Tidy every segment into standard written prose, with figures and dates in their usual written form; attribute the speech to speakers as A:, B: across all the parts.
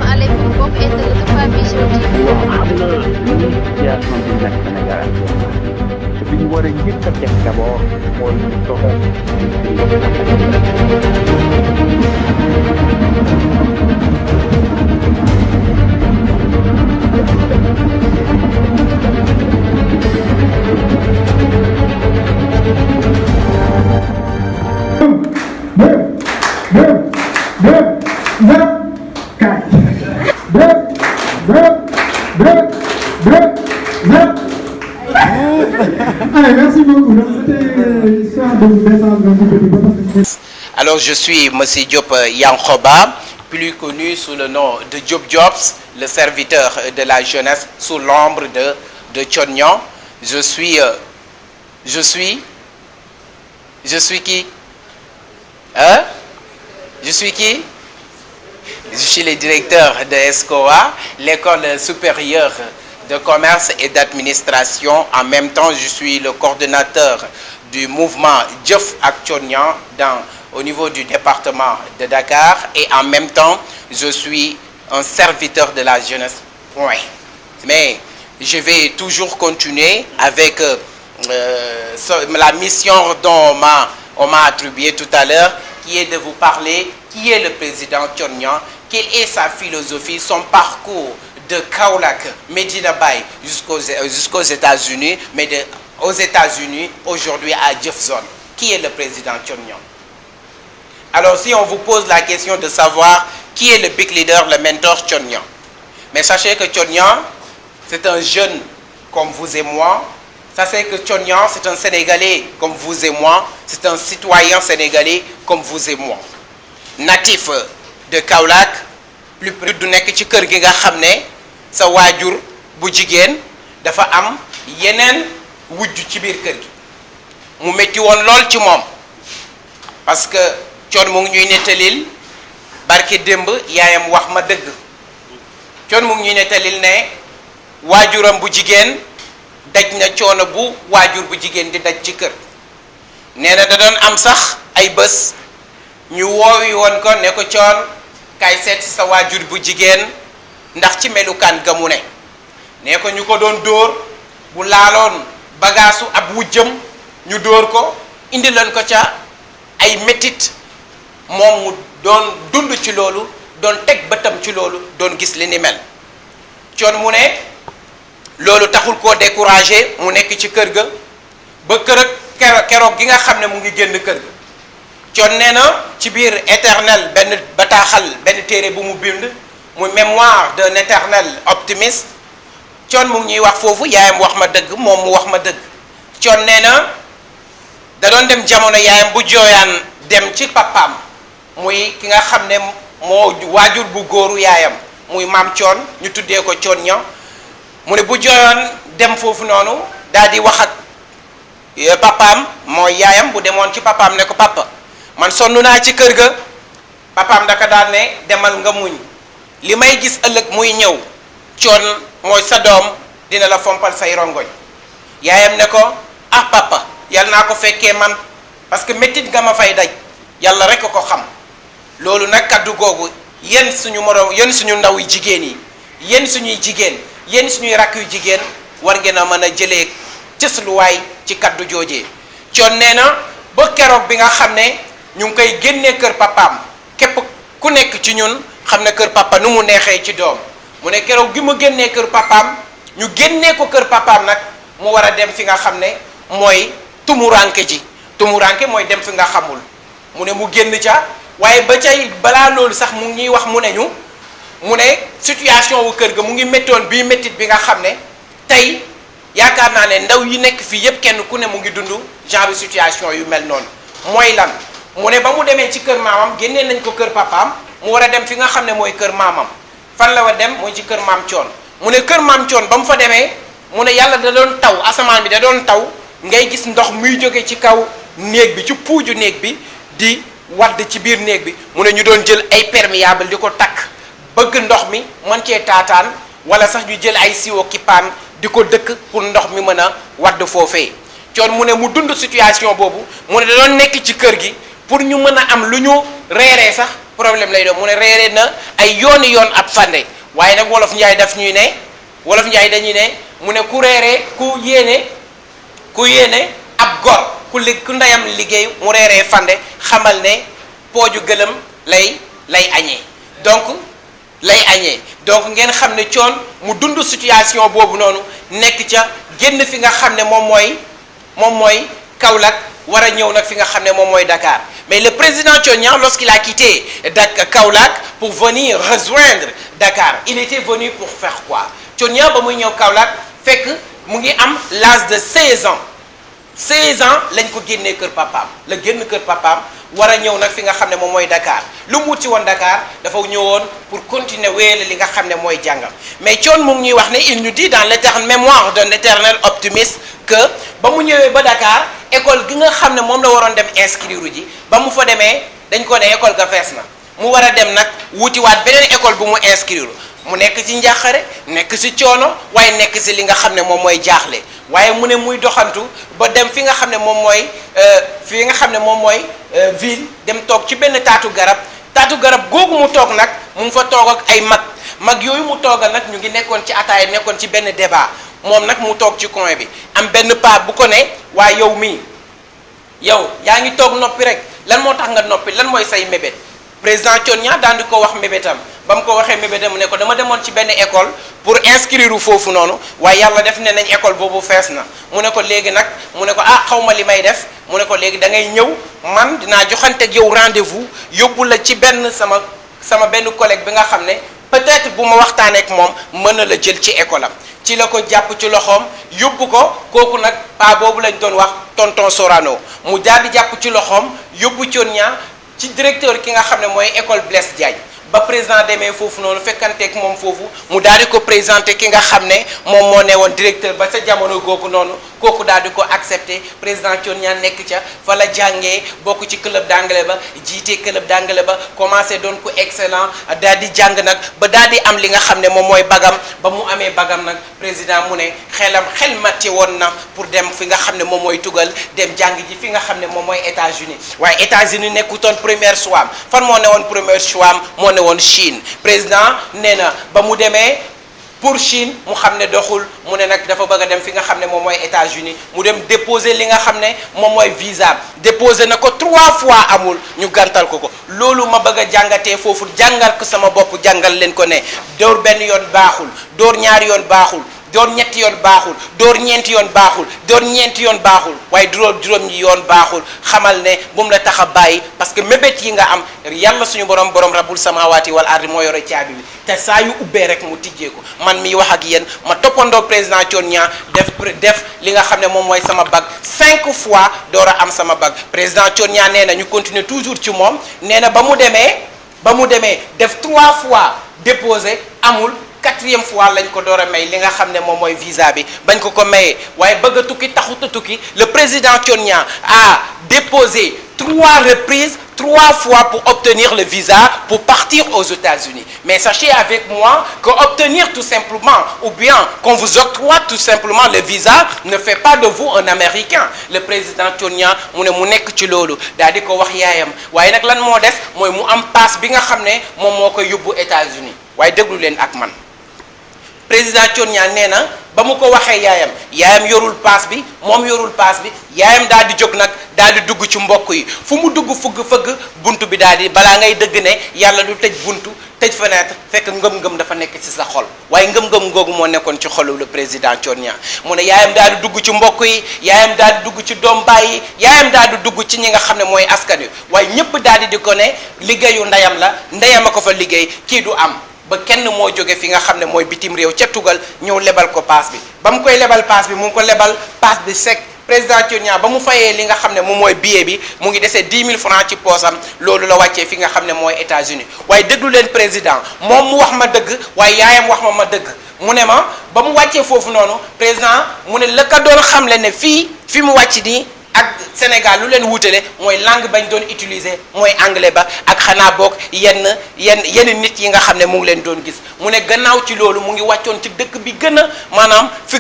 A: maaleykum mbokk internet de Femme Vision TV.
B: waaw xam nga ni situation bi nekk Sénégal actuellement te bi ñu war a njëkk a def d'abord mooy ñu toog
C: Merci beaucoup. C'était histoire de vous descendre un petit peu du bas.
D: Alors je suis Monsieur Diop Yankhoba, plus connu sous le nom de Diop Jobs, le serviteur de la jeunesse sous l'ombre de Thionian. Je suis qui? Hein? Je suis qui? Je suis le directeur de ESCOA, l'école supérieure de commerce et d'administration. En même temps, je suis le coordonnateur du mouvement Jëf ak Thionian au niveau du département de Dakar. Et en même temps, je suis un serviteur de la jeunesse. Point. Mais je vais toujours continuer avec la mission dont on m'a attribué tout à l'heure, qui est de vous parler qui est le président Thionian, quelle est sa philosophie, son parcours de Kaolack, Medina Baye jusqu'aux États-Unis, mais aux États-Unis, aujourd'hui à Jëf Zone. Qui est le président Thionian? Alors si on vous pose la question de savoir qui est le big leader, le mentor Thionian, mais sachez que Thionian, c'est un jeune comme vous et moi. Sachez que Thionian, c'est un Sénégalais comme vous et moi. C'est un citoyen sénégalais comme vous et moi. Natif de Kaolack, plus près du nekk ci kër gi nga xam ne sa waajur bu jigéen dafa am yeneen wujj ci biir kër gi mu metti woon lool ci moom parce que Thione mu ngi ñuy nettalil barke démb yaayam wax ma dëgg Thione mu ngi ñuy nettalil ne waajuram bu jigéen daj na coono bu waajur bu jigéen di daj ci kër nee na da doon am sax ay bés ñu woowi woon ko ne ko Thione kaay seet si sa waajur bu jigéen ndax ci melukaan ga mu ne nee ko ñu ko doon dóor bu laaloon bagaasu ab wujjam ñu dóor ko indi leen ko ca ay métit moom mu doon dund ci loolu doon teg bëtam ci loolu doon gis li ni mel Thione mu ne loolu taxul koo découragé mu nekk ci kër ga ba keroog gi nga xam ne mu ngi génn kër ga Thione nee na ci biir éternel benn bataaxal benn téere bu mu bind muy mémoire d'un éternel optimiste Thione mu ngi ñuy wax foofu yaayam wax ma dëgg moom mu wax ma dëgg Thione nee na da doon dem jamono yaayam bu jooyaan dem ci papaam muy ki nga xam ne moo waajur bu góoru yaayam muy maam Thione ñu tuddee ko Thionian mu ne bu jooyoon dem foofu noonu daal di wax ak papaam mooy yaayam bu demoon ci papaam ne ko papa man sonn naa ci kër ga papaam daka daan ne demal nga muñ li may gis ëllëg muy ñëw Thione mooy sa doom dina la fompal say rongoñ yaayam ne ko ah papa yàlla naa ko fekkee man parce que méttit nga ma fay daj yàlla rek ko xam loolu nag kaddu googu yéen suñu moroom yéen suñu ndaw yu jigéen yi yéen suñuy jigéen yéen suñuy rakk yu jigéen war ngeen a mën a jëlee cësluwaay ci kaddu joojee Thione nee na ba keroog bi nga xam ne ñu ngi koy génnee kër papaam képp ku nekk ci ñun xam ne kër papa nu mu neexee ci doom mu ne keroog gi mu génnee kër papaam ñu génnee ko kër papaam nag mu war a dem fi nga xam ne mooy tumuranke ji tumuranke mooy dem fi nga xamul mu ne mu génn ca waaye ba cay balaa loolu sax mu ngi wax mu ne situation wu kër ga mu ngi méttoon bii méttit bi nga xam ne tey yaakaar naa ne ndaw yi nekk fii yépp kenn ku ne mu ngi dund genre situation yu mel noonu mooy lan mu ne ba mu demee ci kër maamam génnee nañ ko kër papaam mu war a dem fi nga xam ne mooy kër maamam fan la war dem mooy ci kër maam Thione mu ne kër maam Thione ba mu fa demee mu ne yàlla da doon taw asamaan bi da doon taw ngay gis ndox muy jóge ci kaw néeg bi ci puuju néeg bi di wadd ci biir néeg bi mu ne ñu doon jël ay perméable di ko takk bëgg ndox mi mën cee taataan wala sax ñu jël ay siwo ki paan di ko dëkk pour ndox mi mën a wadd foofee coon mu ne mu dund situation boobu mu ne da doon nekk ci kër gi pour ñu mën a am lu ñu reeree sax problème lay doon mu ne reeree na ay yooni yoon ab fande waaye nag wolof njaay daf ñuy ne wolof njaay dañuy ne mu ne ku reeree ku yéene ab gor ku ndeyam liggéey mu reeree fande xamal ne pooju gëlëm lay añee donc ngeen xam ne coon mu dund situation boobu noonu nekk ca génn fi nga xam ne moom mooy Kaolack war a ñëw nag fi nga xam ne moom mooy Dakar mais le président Thione Niang lorsqu'il a quitté Kaolack pour venir rejoindre Dakar il était venu pour faire quoi Thione Niang ba muy ñëw Kaolack fekk mu ngi am l'âge de 16 ans 16 ans lañ ko génnee kër papaam la génn kër papaam war a ñëw nag fi nga xam ne moom mooy Dakar lu mu wuti woon Dakar dafa ñëwoon pour continuer wéyale li nga xam ne mooy jàngam mais Thione mu ngi ñuy wax ne il nous dit dans l'éternelle mémoire d'un éternel optimiste que ba mu ñëwee ba Dakar école gi nga xam ne moom la waroon dem inscrire ji ba mu fa demee dañ ko ne école ga fees na mu war a dem nag wutiwaat beneen école bu mu inscrire mu nekk ci njàqare nekk ci coono waaye nekk ci li nga xam ne moom mooy jaaxle waaye mu ne muy doxantu ba dem fi nga xam ne moom mooy ville dem toog ci benn taatu garab googu mu toog nag mu ngi fa toog ak ay mag yooyu mu toogal nag ñu ngi nekkoon ci ataaya nekkoon ci benn débat moom nag mu toog ci coin bi am benn paa bu ko ne waaye yow mii yow yaa ngi toog noppi rek lan moo tax nga noppi lan mooy say mébét président Thione Niang daan di ko wax mébétam ba mu ko waxee mébétam mu ne ko dama demoon ci benn école pour inscrire foofu noonu waaye yàlla def ne nañ école boobu fees na mu ne ko léegi nag mu ne ko xaw ma li may def mu ne ko léegi da ngay ñëw man dinaa joxante ak yow rendez-vous yóbbu la ci benn sama benn collègue bi nga xam ne peut-être bu ma waxtaanee ak moom mën na la jël ci école am ci la ko jàpp ci loxoom yóbbu ko kooku nag paa boobu lañ doon wax tonton Sorano mu daal di jàpp ci loxoom yóbbu Thione Niang ci directeur ki nga xam ne mooy école Blaise Diagne ba président demee foofu noonu fekkanteeg moom foofu mu daal di ko présenté ki nga xam ne moom moo ne woon directeur ba sa jamono googu noonu kooku daal di ko accepté président Thione Niang nekk ca fa la jàngee bokk ci club d'anglais ba jiite club d'anglais ba commencé doon ko excellent daal di jàng nag ba daal di am li nga xam ne moom mooy bagam ba mu amee bagam nag président mu ne xel matti woon na pour dem fi nga xam ne moom mooy tugal dem jàng ji fi nga xam ne moom mooy États-Unis waaye États-Unis nekkutoon premier choix am fan moo ne woon premier choix am moo ne woon Chine président nee na ba mu demee pour Chine mu xam ne doxul mu ne nag dafa bëgg a dem fi nga xam ne moom mooy États-Unis mu dem déposer li nga xam ne moom mooy visa déposer na ko 3 fois amul ñu gantal ko loolu ma bëgg a jàngatee foofu jàngal ko sama bopp jàngal leen ko ne door benn yoon baaxul door ñaari yoon baaxul door ñetti yoon baaxul door ñeenti yoon baaxul door ñeenti yoon baaxul waaye juróom ñi yoon baaxul xamal ne bu mu la tax a bàyyi parce que mébét yi nga am yàlla suñu borom rabbul samawati wal ardi moo yore caabi bi te saa yu ubbee rek mu tijjee ko man miy wax ak yéen ma toppandoo président Thione Niang def li nga xam ne moom mooy sama bac 5 fois door a am sama bac président Thione Niang nee na ñu continuer toujours ci moom nee na ba mu demee def 3 fois déposé amul 4e fois lañ ko door a may li nga xam ne moom mooy visa bi bañ ko mayee waaye bëgg a tukki taxut a tukki le président Thione Niang a déposé 3 reprises 3 fois pour obtenir le visa pour partir aux États-Unis mais sachez avec moi que obtenir tout simplement ou bien qu'on vous octroie tout simplement le visa ne fait pas de vous un Américain le président Thione Niang mu ne mu nekk ci loolu daal di ko wax yaayam waaye nag lan moo def mooy mu am passe bi nga xam ne moom moo koy yóbbu États-Unis waaye déglu leen ak man président Thione Niang nee na ba mu ko waxee yaayam yorul paas bi moom yorul paas bi yaayam daal di jóg nag daal di dugg ci mbokk yi fu mu dugg fëgg buntu bi daal di balaa ngay dëgg ne yàlla du tëj buntu tëj fenêtre fekk ngëm-ngëm dafa nekk ci sa xol waaye ngëm-ngëm googu moo nekkoon ci xolu le président Thione Niang mu ne yaayam daal di dugg ci mbokk yi yaayam daal di dugg ci doom baay yi yaayam daal di dugg ci ñi nga xam ne mooy askan wi waaye ñëpp daal di ko ne liggéeyu ndeyam la ndeyam a ko fa liggéey kii du am ba kenn moo jóge fi nga xam ne mooy bitim réew ca tugal ñëw lebal ko paas bi ba mu koy lebal paas bi mu ngi ko lebal paas bi sec président Thione Niang ba mu fayee li nga xam ne moom mooy billet bi mu ngi desee 10 000 francs ci poosam loolu la wàccee fi nga xam ne mooy États-Unis waaye déglu leen président moom mu wax ma dëgg waaye yaayam wax ma dëgg mu ne ma ba mu wàccee foofu noonu président mu ne la ka doon xamle ne fi mu wàcc nii ak Sénégal lu leen wuutale mooy langue bañ doon utiliser mooy anglais ba ak xanaa boog yenn nit yi nga xam ne mu ngi leen doon gis mu ne gannaaw ci loolu mu ngi wàccoon ci dëkk bi gën a maanaam fi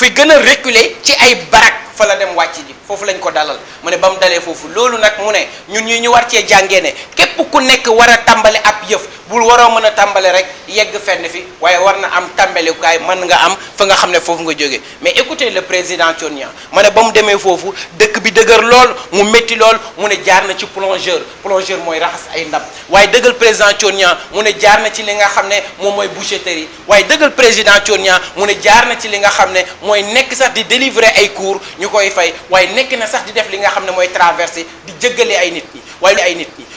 D: gën a reculer ci ay barak fa la dem wàcc ji foofu lañ ko dalal mu ne ba mu dalee foofu loolu nag mu ne ñun ñi ñu war cee jàngee ne képp ku nekk war a tàmbale ab yëf bul waroo mën a tàmbale rek yegg fenn fi waaye war na am tàmbalekaay mën nga am fa nga xam ne foofu nga jógee mais écoutez le président Thione Niang ma ne ba mu demee foofu dëkk bi dëgër lool mu métti lool mu ne jaar na ci plongeur mooy raxas ay ndab waaye dëggal président Thione Niang mu ne jaar na ci li nga xam ne moom mooy boucherie waaye dëggal président Thione Niang mu ne jaar na ci li nga xam ne mooy nekk sax di délivrer ay cours ñu koy fay waaye nekk na sax di def li nga xam ne mooy traversée di jëggale ay nit ñi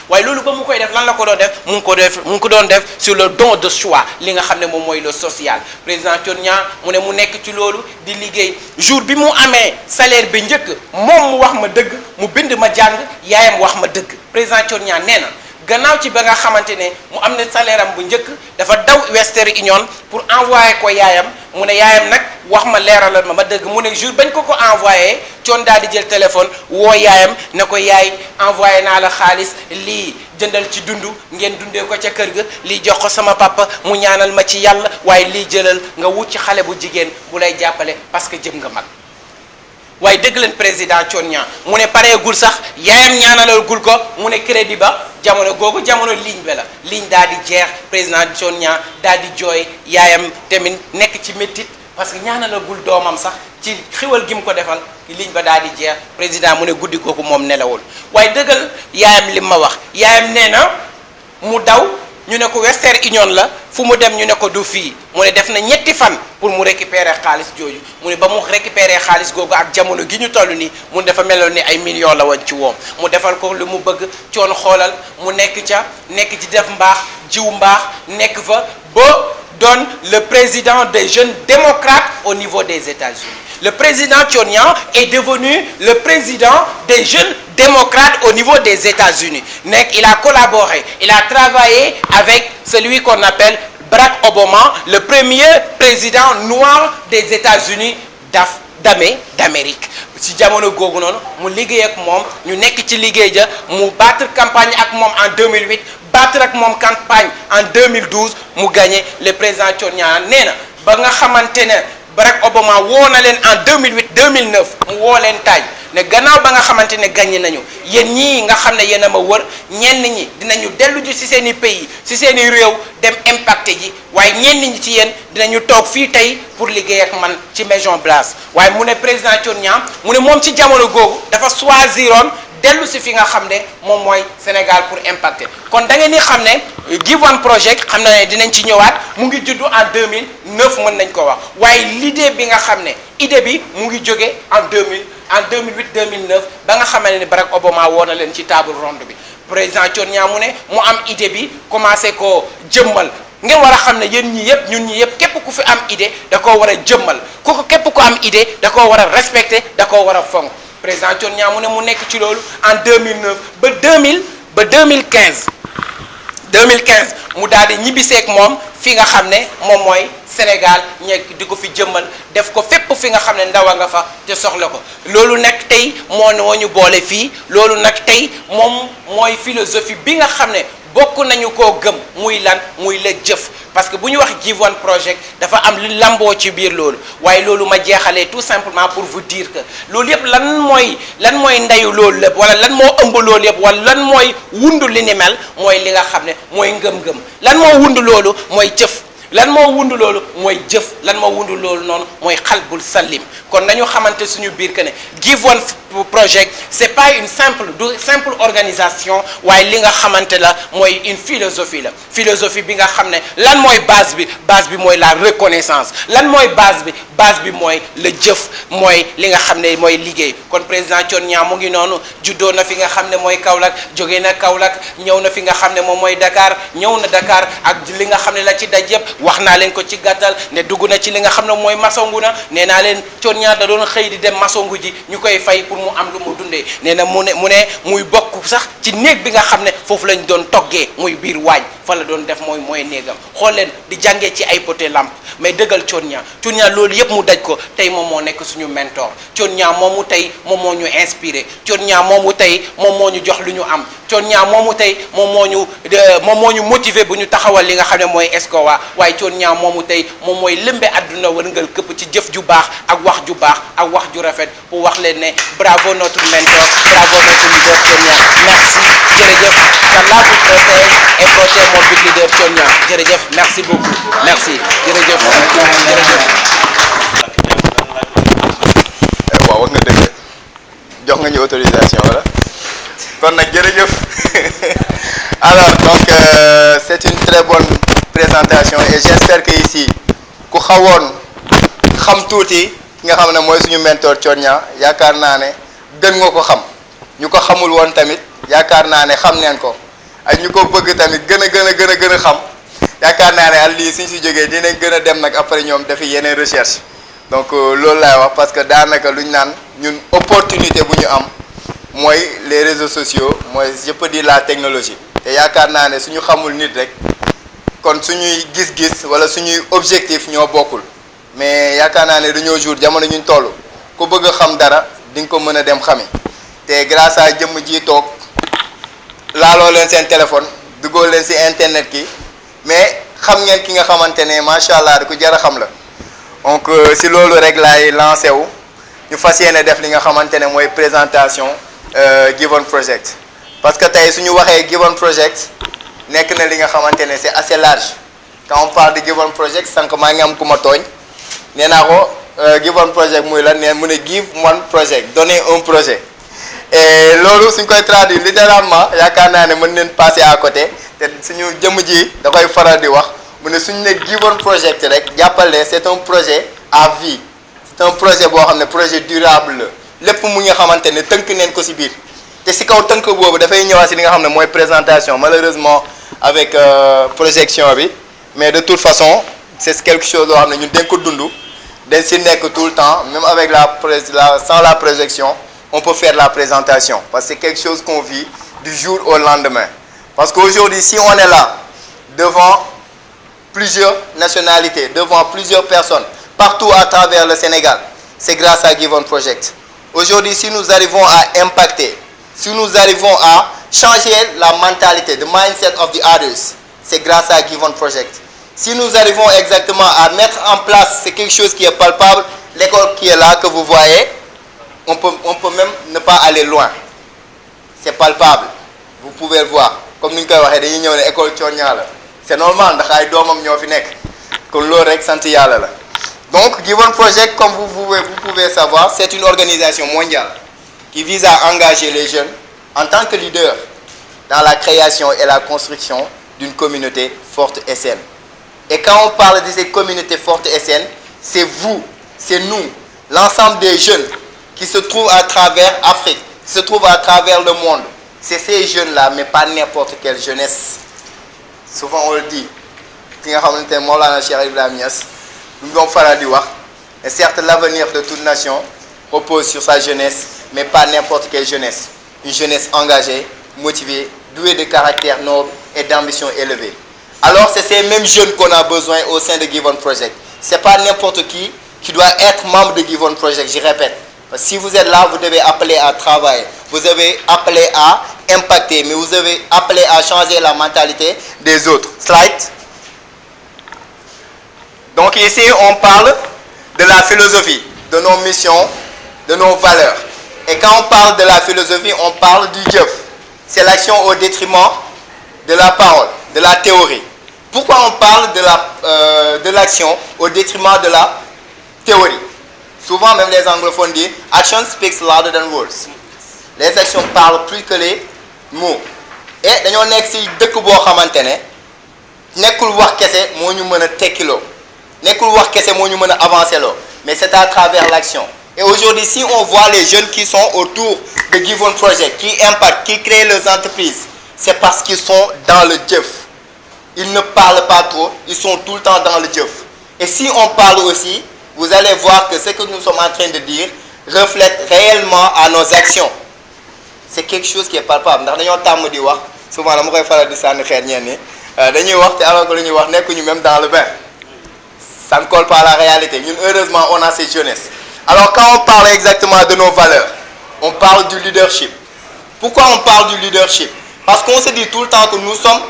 D: waaye loolu ba mu koy def lan la ko doon def mu ngi ko doon def sur le don de choix li nga xam ne moom mooy le social président Thione Niang mu ne mu nekk ci loolu di liggéey jour bi mu amee salaire bi njëkk moom mu wax ma dëgg mu bind ma jàng yaayam wax ma dëgg président Thione Niang nee na gannaaw ci ba nga xamante ne mu am ne salaire am bu njëkk dafa daw Western Union pour envoyer ko yaayam mu ne yaayam nag wax ma leeralal ma dëgg mu ne jour bañ ko envoyé Thione daal di jël téléphone woo yaayam ne ko yaay envoyé naa la xaalis lii jëndal ci dund ngeen dundee ko ca kër ga lii jox ko sama papa mu ñaanal ma ci yàlla waaye lii jëlal nga wut ci xale bu jigéen bu lay jàppale parce que jëm nga mag waaye dëgg leen président Thione Niang mu ne pareegul sax yaayam ñaanalal gul ko mu ne crédit ba jamono googu jamono ligne bi la ligne daal di jeex président Thione Niang daal di jooy yaayam tamit nekk ci méttit parce que ñaanalal gul doomam sax ci xiwal gi mu ko defal ligne ba daal di jeex président mu ne guddi googu moom nelawul waaye dëggal yaayam li ma wax yaayam nee na mu daw ñu ne ko Western Union la fu mu dem ñu ne ko du fii mu ne def na ñetti fan pour mu récupérer xaalis jooju mu ne ba mu récupérer xaalis googu ak jamono gi ñu toll nii mu dafa meloon ni ay millions la woon ci woom mu defal ko lu mu bëgg Thione xoolal mu nekk ci def mbaax jiw mbaax nekk fa ba doon le président des jeunes démocrates au niveau des États-Unis le président Thione Niang est devenu le président des jeunes démocrates au niveau des États-Unis il a collaboré il a travaillé avec celui qu'on appelle Barack Obama le premier président noir des États-Unis d'Amérique ci jamono googu noonu mu liggéey ak moom ñu nekk ci liggéey ja mu battre campagne ak moom en 2008 battre ak moom campagne en 2012 mu gagné le président Thione Niang nee na ba nga xamante ne Barack Obama woo na leen en 2008 2009 mu woo leen taaj ne gannaaw ba nga xamante ne gagné nañu yéen ñii nga xam ne yéen a ma wër ñenn ñi dinañu dellu ji ci seen i pays ci seen i réew dem impacté ji waaye ñenn ñi ci yéen dinañu toog fii tey pour liggéey ak man ci Maison Blanche waaye mu ne président Thione Niang mu ne moom ci jamono googu dafa choisiroon dellu si fi nga xam ne moom mooy Sénégal pour impacter kon da ngeen ni xam ne Give One Project xam na ne dinañ ci ñëwaat mu ngi juddu en 2009 mën nañ ko wax waaye l'idée bi nga xam ne idée bi mu ngi jóge en 2008 2009 ba nga xamante ne Barack Obama woo na leen ci table ronde bi président Thione Niang mu ne mu am idée bi commencé koo jëmmal ngeen war a xam ne yéen ñi yëpp ñun ñi yëpp képp ku fi am idée da koo war a jëmmal képp ku am idée da koo war a respecter da koo war a fonk président Thione Niang mu ne mu nekk ci loolu en 2009 ba 2015 mu daal di ñibbiseek moom fi nga xam ne moom mooy Sénégal ñekk di ko fi jëmmal def ko fépp fi nga xam ne ndaw a nga fa te soxla ko loolu nag tey moo ñu boole fii loolu nag tey moom mooy philosophie bi nga xam ne bokk nañu koo gëm muy lan muy la jëf parce que bu ñu wax Give One Project dafa am lu lamboo ci biir loolu waaye loolu ma jeexalee tout simplement pour vous dire que loolu yëpp lan mooy ndeyu loolu lépp wala lan moo ëmb loolu yëpp wala lan mooy wundu li ni mel mooy li nga xam ne mooy ngëm-ngëm lan moo wundu loolu mooy jëf lan moo wundu loolu mooy jëf lan moo wundu loolu noonu mooy xalbul salim kon nañu xamante suñu biir que ne Give One Project c'est pas une simple organisation waaye li nga xamante la mooy une philosophie la philosophie bi nga xam ne lan mooy base bi mooy la reconnaissance lan mooy base bi mooy la jëf mooy li nga xam ne mooy liggéey kon président Thione Niang mu ngi noonu juddoo na fi nga xam ne mooy Kaolack jógee na Kaolack ñëw na fi nga xam ne moom mooy Dakar ñëw na Dakar ak li nga xam ne la ci daj yëpp wax naa leen ko ci gàttal ne dugg na ci li nga xam ne mooy masongu na nee naa leen Thione Niang da doon xëy di dem masongu ji ñu koy fay pour mu am lu mu dundee nee na mu ne muy bokk sax ci néeg bi nga xam ne foofu lañ doon toggee muy biir waañ fa la doon def mooy néegam xool leen di jàngee ci ay poté lampe mais dëggal Thione Niang loolu yëpp mu daj ko tey moom moo nekk suñu mentor Thione Niang moomu tey moom moo ñu inspiré Thione Niang moomu tey moom moo ñu jox lu ñu am Thione Niang moomu tey moom moo ñu motiver bu ñu taxawal li nga xam ne mooy ESCOWA waaye Thione Niang moomu tey moom mooy lëmbe àdduna wërngal këpp ci jëf ju baax ak wax ju baax ak wax ju rafet pour wax leen ne bravo notre mentor bravo notre leader Thione Niang merci jërëjëf qu'Allah vous protège et protège mon big leader Thione Niang jërëjëf merci beaucoup merci jërëjëf
E: waaw wax nga dëgg jox nga ñu autorisation wala kon nag jërëjëf alors donc c'est une très bonne présentation et j'espère que ici ku xawoon xam tuuti ki nga xam ne mooy suñu mentor Thione Niang yaakaar naa ne gën nga ko xam ñu ko xamul woon tamit yaakaar naa ne xam neen ko ak ñu ko bëgg tamit gën a xam yaakaar naa ne al lii suñ si jógee dinañ gën a dem nag après ñoom dafi yeneen recherche donc loolu laay wax parce que daanaka lu ñu naan ñun opportunité bu ñu am mooy les réseaux sociaux mooy je peux dire la technologie te yaakaar naa ne suñu xamul nit rek kon suñuy gis-gis wala suñuy objectif ñoo bokkul mais yaakaar naa ne dañoo jour jamono ñun toll ku bëgg a xam dara di nga ko mën a dem xami te grâce à jëmm ji toog laaloo leen seen téléphone duggoo leen ci internet ki mais xam ngeen ki nga xamante ne macha allah di ko jar a xam la donc ci loolu rek laay lancé wu ñu fas yéene def li nga xamante ne mooy présentation Given Project parce que tey suñu waxee Given Project nekk na li nga xamante ne c'est assez large quand on parle de Given Project sànq maa ngi am ku ma tooñ nee naa ko Given Project muy lan neen mu ne give one project donner un projet et loolu suñ koy traduire littéralement yaakaar naa ne mën neen passer à côté te suñu jëmm ji da koy faral di wax mu ne suñu ne Given Project rek jàppale c'est un projet à vie c'est un projet boo xam ne projet durable la lépp mu nga xamante ne tënk neen ko ci biir te ci kaw tënk boobu dafay ñëwaat ci li nga xam ne mooy présentation malheureusement avec projection bi mais de toute façon c'est quelque chose loo xam ne ñun dañ ko dund dañ ci nekk tout le temps même avec sans la projection on peut faire la présentation parce que c'est quelque chose qu'on vit du jour au lendemain parce qu'aujourd'hui si on est là devant plusieurs nationalités devant plusieurs personnes partout à travers le Sénégal c'est grâce à Given Project aujourd'hui si nous arrivons à impacter si nous arrivons à changer la mentalité the mindset of the others c'est grâce à Given Project si nous arrivons exactement à mettre en place c'est quelque chose qui est palpable l'école qui est là que vous voyez on peut même ne pas aller loin c'est palpable vous pouvez le voir comme ni ñu koy waxee dañuy ñëw ne école Thione Niang la c'est normal ndax ay doomam ñoo fi nekk kon loolu rek sant yàlla la donc Given Project comme vous pouvez savoir c'est une organisation mondiale qui vise à engager les jeunes en tant que leaders dans la création et la construction d'une communauté forte et saine et quand on parle de cette communauté forte et saine c'est vous c'est nous l'ensemble des jeunes qui se trouvent à travers Afrique qui se trouvent à travers le monde c'est ces jeunes-là mais pas n'importe quelle jeunesse souvent on le dit ki nga xamante ne Mawlana Cheikh Ibrahim Niass lu ñu doon faral di wax et certes l'avenir de toute nation repose sur sa jeunesse mais pas n'importe quelle jeunesse une jeunesse engagée motivée douée de caractère noble et d'ambition élevée alors c'est ces mêmes jeunes qu'on a besoin au sein de Given Project c'est pas n'importe qui doit être membre de Given Project je répète parce que si vous êtes là vous devez appeler à travailler vous avez appelé à impacter mais vous avez appelé à changer la mentalité des autres slide donc ici on parle de la philosophie de nos missions de nos valeurs et quand on parle de la philosophie on parle du jëf c'est l'action au détriment de la parole de la théorie pourquoi on parle de l'action au détriment de la théorie souvent même les anglophones disent action speaks louder than words les actions parlent plus que les mots et dañoo nekk ci dëkk boo xamante ne nekkul wax kese moo ñu mën a tekkiloo nekkul wax kese moo ñu mën a avancer loo mais c'est à travers l'action et aujourd'hui si on voit les jeunes qui sont autour de Given Project qui impactent qui créent leurs entreprises c'est parce qu'ils sont dans le jëf ils ne parlent pas trop ils sont tout le temps dans le jëf et si on parle aussi vous allez voir que ce que nous sommes en train de dire reflète réellement à nos actions c'est quelque chose qui est palpable ndax dañoo tàmm di wax souvent dama koy faral di sànni xeer ñeen ni dañuy wax te alors que lu ñuy wax nekkuñu même dans le bain. Ça ne colle pas à la réalité. Ñun, heureusement, on a cette jeunesse. Alors, quand on parle exactement de nos valeurs, on parle du leadership. Pourquoi on parle du leadership? Parce qu'on se dit tout le temps que nous sommes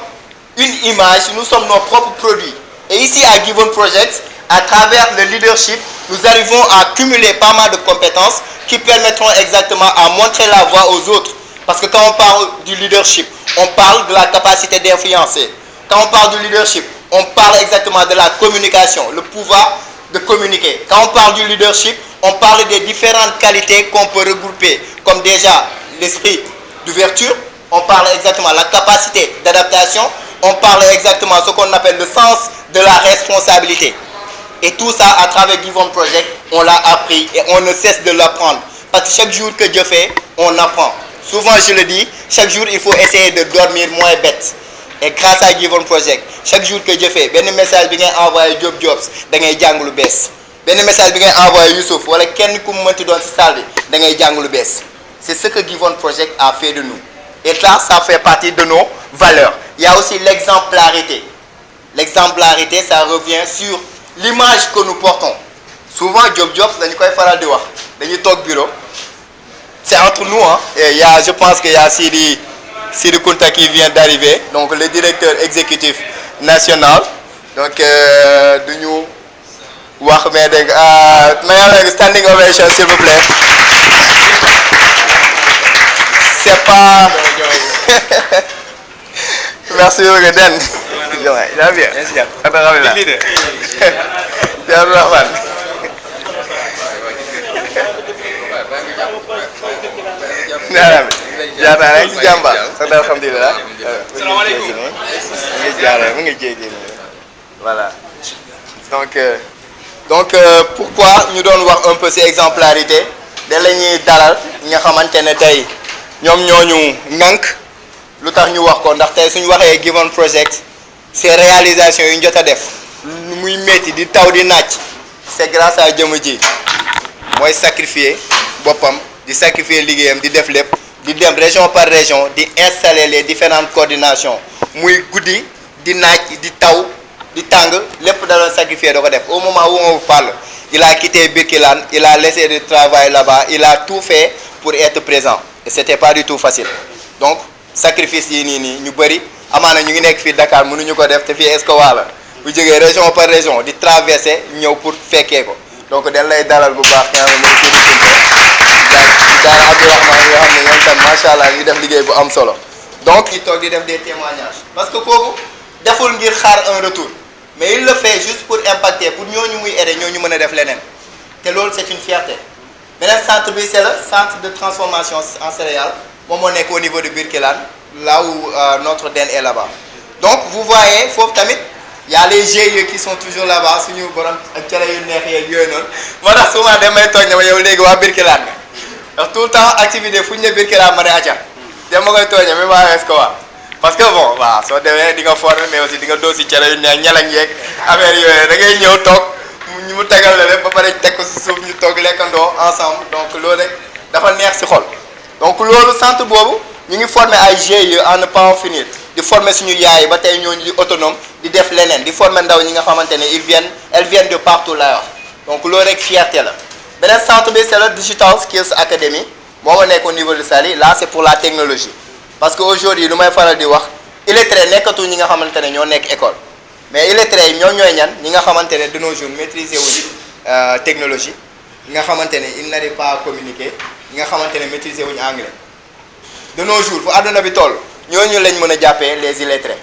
E: une image, nous sommes nos propres produits. Et ici, à Given Project, à travers le leadership, nous arrivons à cumuler pas mal de compétences qui permettront exactement à montrer la voie aux autres. Parce que quand on parle du leadership, on parle de la capacité d'influencer. Quand on parle du leadership, on parle exactement de la communication, le pouvoir de communiquer. Quand on parle du leadership, on parle des différentes qualités qu'on peut regrouper, comme déjà l'esprit d'ouverture, on parle exactement de la capacité d'adaptation, on parle exactement de ce qu'on appelle le sens de la responsabilité. Et tout ça, à travers Given Project, on l'a appris et on ne cesse de l'apprendre. Parce que chaque jour que Dieu fait, on apprend. Souvent, je le dis, chaque jour, il faut essayer de dormir moins bête. Et grâce à Given Project, chaque jour que Dieu fait, ben message bi ngay envoyé Job Jobs, da ngay jàng lu bees. Ben message bi ngay envoyé Youssouf wala kenn ku mënti doon ci salle bi, da ngay jàng lu bees. C'est ce que Given Project a fait de nous. Et là, ça fait partie de nos valeurs. Il y a aussi l'exemplarité. L'exemplarité, ça revient sur l'image que nous portons. Souvent, Job Jobs, dañu koy faral di wax, dañuy toog bureau. C'est entre nous, hein. Et je pense qu'il y a Sidi Kunta qui vient d'arriver, donc le directeur exécutif national. Donc, de nous, standing ovation, s'il vous plaît. C'est pas. Merci beaucoup, Den. Bien, bien. jaata rek jàmba sax alhamdulilah. salaamaaleykum. mu ngi jéegi voilà. donc pourquoi ñu doon wax un peu ci exemplarité da la ñuy dalal ñi nga xamante ne tey ñoom ñooñu ŋànk lu tax ñu wax ko ndax tey suñu waxee Given Project ces réalisations yu ñu jot a def muy métti di taw di naaj c'est grâce à jëmm ji mooy sacrifier boppam di sacrifier liggéeyam di def lépp di dem région par région di installer les différentes coordinations muy guddi di naaj di taw di tàng lépp da doon sacrifier da ko def au moment où on vous parle il a quitté Birkelane il a laissé du travail là-bas il a tout fait pour être présent et c'était pas du tout facile donc sacrifice yi nii ñu bëri amaana ñu ngi nekk fii Dakar mënuñu ko def te fii Escowa la bu jógee région par région di traverser ñëw pour fekkee ko donc dañ lay dalal bu baax nga xam ne daara Abdourahmane yoo xam ne ñoom tam macha allah ñu def liggéey bu am solo donc il toog di def des témoignages parce que kooku deful ngir xaar un retour mais il le fait juste pour impacter pour ñooñu muy aider ñooñu mën a def leneen te loolu c'est une fierté beneen centre bi c'est le centre de transformation en céréales moom moo nekk au niveau de Birkelane là où notre den est là-bas donc vous voyez foofu tamit y a les GIE qui sont toujours là-bas suñu borom ak cere yu neex yeeg yooyu noonu moo tax souvent damay toog ne ma yow léegi waa Birkelane nga ndax tout le temps activité fu ñu ne Birkelane ma ne acca dem ma koy tooñe même waa Escowa parce que bon waaw soo demee di nga former mais aussi di nga doo si cere yu neex ñalañ yeeg affaire yooyu da ngay ñëw toog mu tegal la lépp ba pare teg ko si suuf ñu toog lekkandoo ensemble donc loolu rek dafa neex si xol donc loolu centre boobu ñu ngi former ay GIE à ne pas en finir di former suñu yaay ba tey ñooñu di autonome di def leneen di former ndaw ñi nga xamante ne elles viennent de partout là donc loolu rek fierté la beneen centre bi c'est le Digital Skills Academy moo ma nekk au niveau de Saly là c'est pour la technologie parce que aujourd'hui lu may faral di wax illettré nekkatu ñi nga xamante ne ñoo nekk école mais illettré yi ñooy ñan ñi nga xamante ne de nos jours maîtriser wuñu technologie ñi nga xamante ne ils n'arrivent pas à communiquer ñi nga xamante ne maîtriser wuñu anglais de nos jours fu àdduna bi toll ñooñu lañ mën a jàppee les illettrés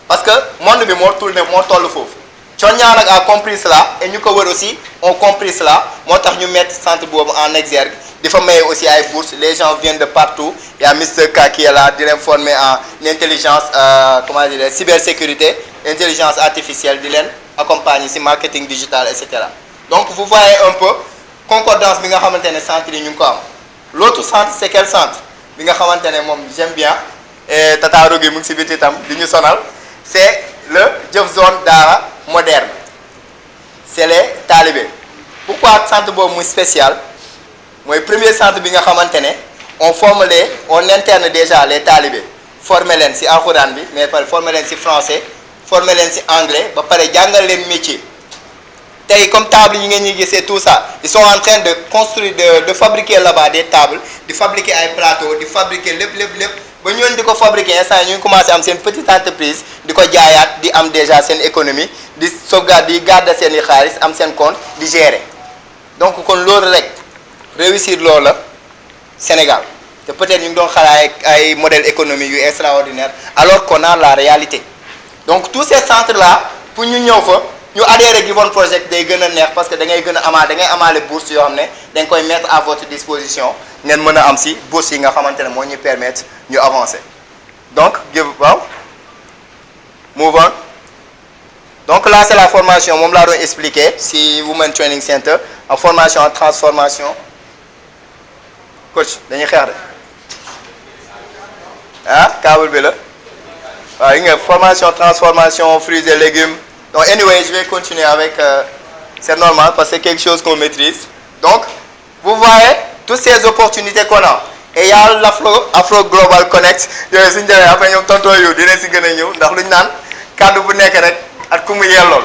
E: parce que monde bi moo toll foofu Thionnian nag a compris cela et ñu ko wër aussi ont compris cela moo tax ñu mettre centre boobu en exergue di fa maye aussi ay bourses les gens viennent de partout il y a Mr K qui est là di leen former en intelligence comment dire cybersécurité intelligence artificielle di leen accompagner ci marketing digital et cetera donc vous voyez un peu concordance bi nga xamante ne centre yi ñu ngi ko am l'autre centre c'est quel centre bi nga xamante ne moom j'aime bien et Tata Rougui mu ngi ci biti itam di ñu sonal c'est le Jëf Zone Daara moderne c'est les talibés pourquoi centre boobu muy spécial mooy premier centre bi nga xamante ne on interne déjà les talibés former leen ci alxuraan bi mais pare former leen ci français former leen ci anglais ba pare jàngal leen métier tey comme table yi ngeen ñuy gisee tout ça ils sont en train de construire de fabriquer là-bas des tables di fabriquer ay plateaux di fabriquer lépp ba ñooñu di ko fabriquer instant ñu ngi commencé am seen petite entreprise di ko jaayaat di am déjà seen économie di sauvegarde di garder seen i xaalis am seen compte di gérer donc kon loolu rek réussir loolu la Sénégal te peut-être ñu ngi doon xalaat ay modèle économique yu extraordinaire alors qu'on a la réalité donc tous ces centres là pour ñu ñëw fa ñu adhérer Givon Project day gën a neex parce que da ngay gën a amaale bourse yoo xam ne dañ koy mettre à votre disposition ngeen mën a am si bourse yi nga xamante ne moo ñu permettre ñu avancer donc waaw move on donc là c'est la formation moom laa doon expliquer si Women Training Center en formation en transformation coach dañuy xeex de câble bi la waaw yi nga formation transformation fruits et légumes donc anyway je vais continuer avec c'est normal parce que c'est quelque chose qu'on maîtrise donc vous voyez toutes ces opportunités qu'on a et il y a l'Afro Global Connect yooyu suñu demee après ñoom tonton yu dina si gën a ñëw ndax lu ñu naan kàddu bu nekk rek ak ku mu yellool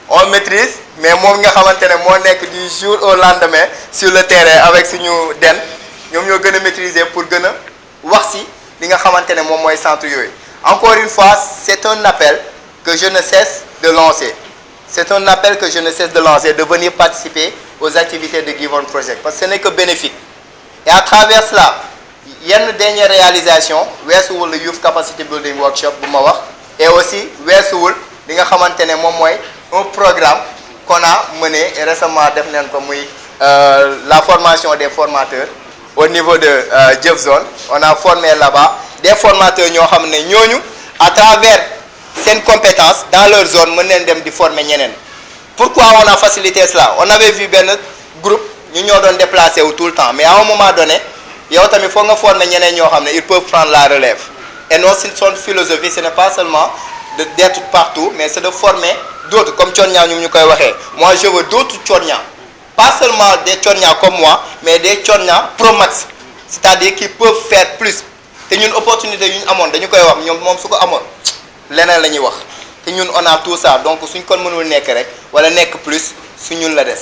E: on maîtrise mais moom nga xamante ne moo nekk du jour au lendemain sur le terrain avec suñu den ñoom ñoo gën a maîtriser pour gën a wax si li nga xamante ne moom mooy centre yooyu encore une fois c'est un appel que je ne cesse de lancer c'est un appel que je ne cesse de lancer de venir participer aux activités de Givon Project parce que ce n'est que bénéfique et à travers cela yenn dernière réalisation weesuwul le Youth Capacity Building Workshop bu ma wax et aussi weesuwul li nga xamante ne moom mooy un programme qu'on a mené et récemment def nañ ko muy la formation des formateurs au niveau de Jëf Zone on a formé là-bas des formateurs ñoo xam ne ñooñu à travers seen compétence dans leur zone mën neen dem di former ñeneen pourquoi on a facilité cela on avait vu benn groupe ñu ñoo doon déplacé wu tout le temps mais à un moment donné yow tamit foog nga former ñeneen ñoo xam ne ils peuvent prendre la relève et non son philosophie ce n'est pas seulement d'être partout mais c'est de former d'autres comme Thionia ñu koy waxee moi je veux d'autres Thionia pas seulement des Thionia comme moi mais des Thionia pro max c'est-à-dire qui peuvent faire plus te ñun opportunité yu ñu amoon dañu koy wax ñoom moom su ko amoon leneen la ñuy wax te ñun on a tout ça donc suñ kon mënul nekk rek wala nekk plus su ñun la des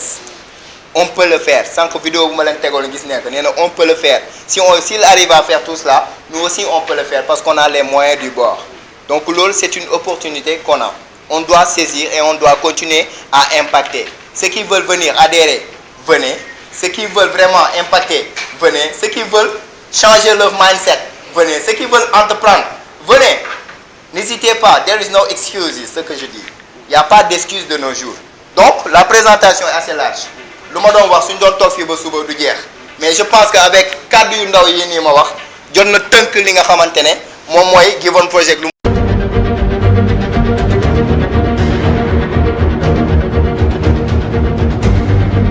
E: on peut le faire sànq vidéo bu ma leen tegoon gis nekk nee na on peut le faire s'il arrive à faire tout cela nous aussi on peut le faire parce qu'on a les moyens du bord donc loolu c'est une opportunité qu'on a on doit saisir et on doit continuer à impacter ceux qui veulent venir adhérer venez ceux qui veulent vraiment impacter venez ceux qui veulent changer leur mindset venez ceux qui veulent entreprendre venez n'hésitez pas there is no excuses ce que je dis il y a pas d'excuses de nos jours donc la présentation est assez large lu ma doon wax suñ doon toog fii ba suba du jeex mais je pense que avec kàddu yu ndaw yi nii ma wax jot na tënk li nga xamante ne moom mooy Givon Project.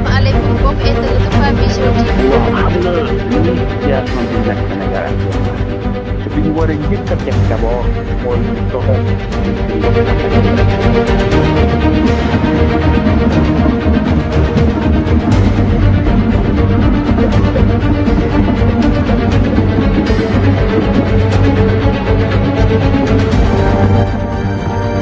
A: maaleykum mbokk internet Femme Vision TV.
B: waaw xam nga ñun situation bi nekk Sénégal te bi ñu war a njëkk a def d'abord mooy ñu doxal